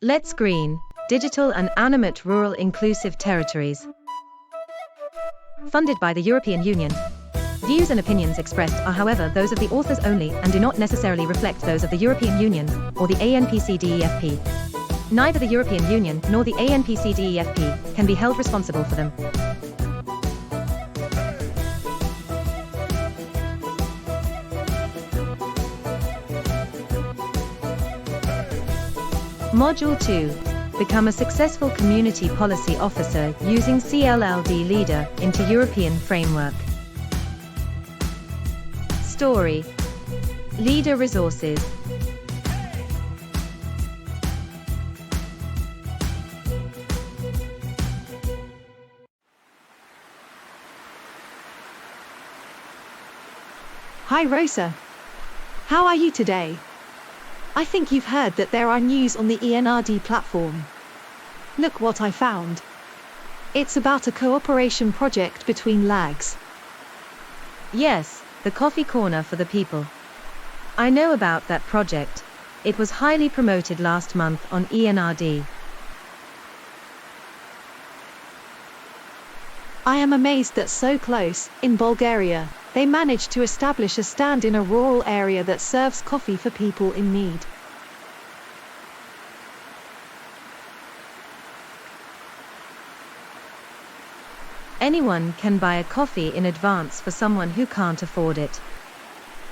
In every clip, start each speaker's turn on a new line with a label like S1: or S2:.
S1: Let's Green, Digital and Animate Rural Inclusive Territories. Funded by the European Union. Views and opinions expressed are, however, those of the authors only and do not necessarily reflect those of the European Union or the ANPCDEFP. Neither the European Union nor the ANPCDEFP can be held responsible for them. Module 2. Become a successful community policy officer using CLLD LEADER into European framework. Story. LEADER resources.
S2: Hi Rosa. How are you today? I think you've heard that there are news on the ENRD platform. Look what I found. It's about a cooperation project between LAGs.
S1: Yes, the coffee corner for the people. I know about that project. It was highly promoted last month on ENRD.
S2: I am amazed that so close, in Bulgaria, they managed to establish a stand in a rural area that serves coffee for people in need.
S1: Anyone can buy a coffee in advance for someone who can't afford it.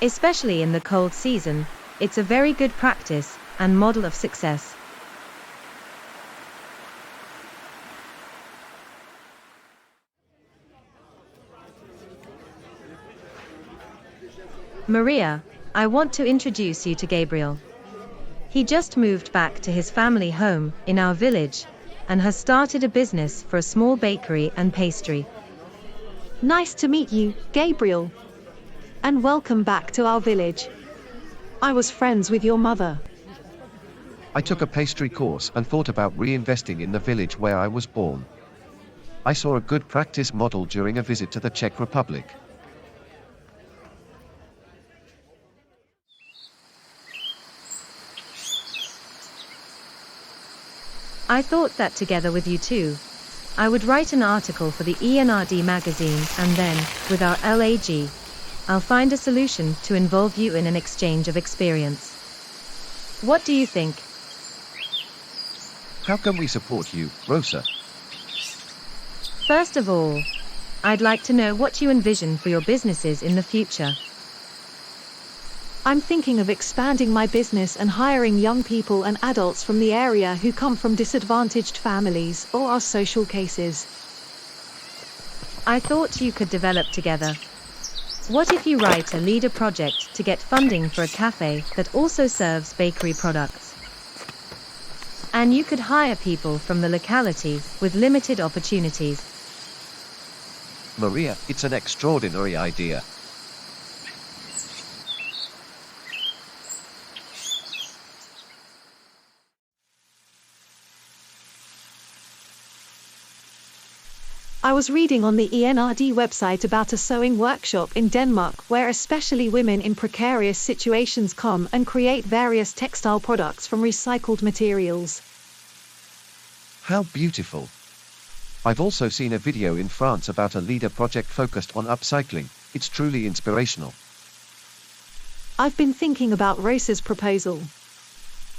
S1: Especially in the cold season, it's a very good practice and model of success. Maria, I want to introduce you to Gabriel. He just moved back to his family home in our village and has started a business for a small bakery and pastry.
S2: Nice to meet you, Gabriel. And welcome back to our village. I was friends with your mother.
S3: I took a pastry course and thought about reinvesting in the village where I was born. I saw a good practice model during a visit to the Czech Republic.
S1: I thought that together with you too, I would write an article for the ENRD magazine and then, with our LAG, I'll find a solution to involve you in an exchange of experience. What do you think?
S3: How can we support you, Rosa?
S1: First of all, I'd like to know what you envision for your businesses in the future.
S2: I'm thinking of expanding my business and hiring young people and adults from the area who come from disadvantaged families or are social cases.
S1: I thought you could develop together. What if you write a LEADER project to get funding for a cafe that also serves bakery products? And you could hire people from the locality with limited opportunities.
S3: Maria, it's an extraordinary idea.
S2: I was reading on the ENRD website about a sewing workshop in Denmark where especially women in precarious situations come and create various textile products from recycled materials.
S3: How beautiful. I've also seen a video in France about a LEADER project focused on upcycling. It's truly inspirational.
S2: I've been thinking about Rosa's proposal.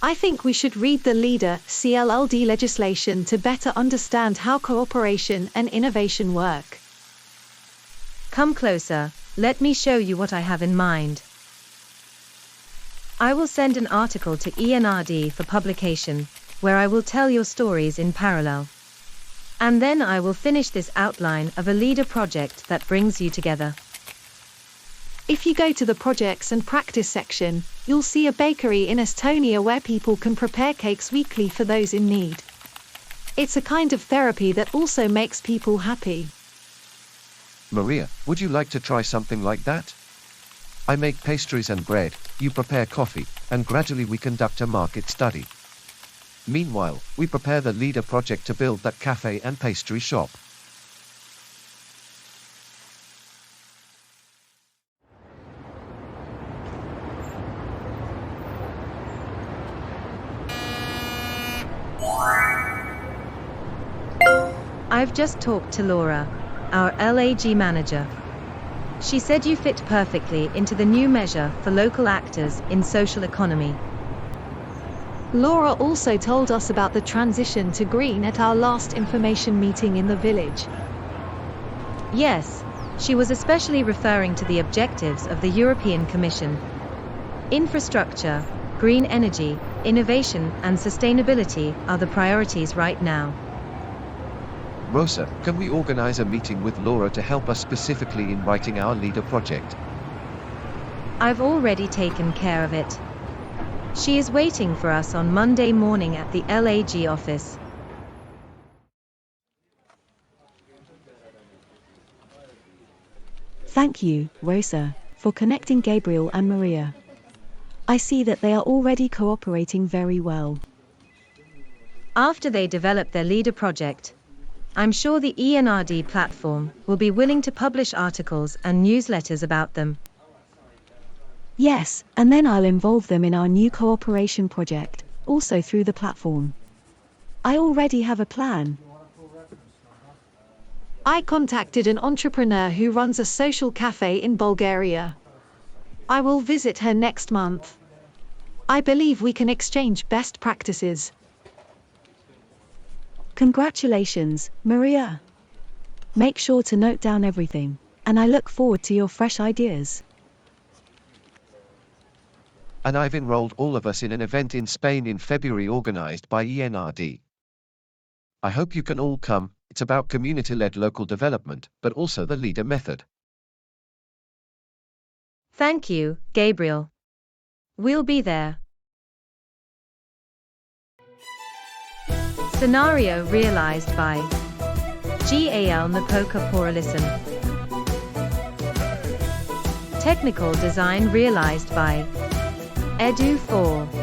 S2: I think we should read the LEADER CLLD legislation to better understand how cooperation and innovation work.
S1: Come closer, let me show you what I have in mind. I will send an article to ENRD for publication, where I will tell your stories in parallel. And then I will finish this outline of a LEADER project that brings you together.
S2: If you go to the projects and practice section, you'll see a bakery in Estonia where people can prepare cakes weekly for those in need. It's a kind of therapy that also makes people happy.
S3: Maria, would you like to try something like that? I make pastries and bread, you prepare coffee, and gradually we conduct a market study. Meanwhile, we prepare the LEADER project to build that cafe and pastry shop.
S1: I've just talked to Laura, our LAG manager. She said you fit perfectly into the new measure for local actors in social economy.
S2: Laura also told us about the transition to green at our last information meeting in the village.
S1: Yes, she was especially referring to the objectives of the European Commission. Infrastructure, green energy, innovation and sustainability are the priorities right now.
S3: Rosa, can we organize a meeting with Laura to help us specifically in writing our leader project?
S1: I've already taken care of it. She is waiting for us on Monday morning at the LAG office.
S4: Thank you, Rosa, for connecting Gabriel and Maria. I see that they are already cooperating very well.
S1: After they develop their leader project, I'm sure the ENRD platform will be willing to publish articles and newsletters about them.
S4: Yes, and then I'll involve them in our new cooperation project, also through the platform. I already have a plan.
S2: I contacted an entrepreneur who runs a social cafe in Bulgaria. I will visit her next month. I believe we can exchange best practices.
S4: Congratulations, Maria. Make sure to note down everything, and I look forward to your fresh ideas.
S3: And I've enrolled all of us in an event in Spain in February organized by ENRD. I hope you can all come. It's about community-led local development, but also the leader method.
S1: Thank you, Gabriel. We'll be there. Scenario realized by GAL Napoca Poralison. Technical design realized by Edu4.